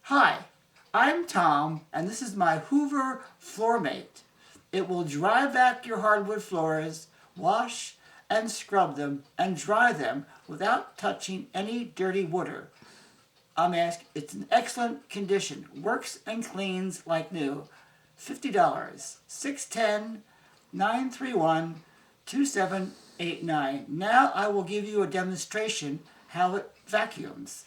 Hi, I'm Tom, and this is my Hoover Floor Mate. It will dry back your hardwood floors, wash and scrub them, and dry them without touching any dirty water. It's in excellent condition, works and cleans like new. $50, 610-931-2789. Now I will give you a demonstration how it vacuums.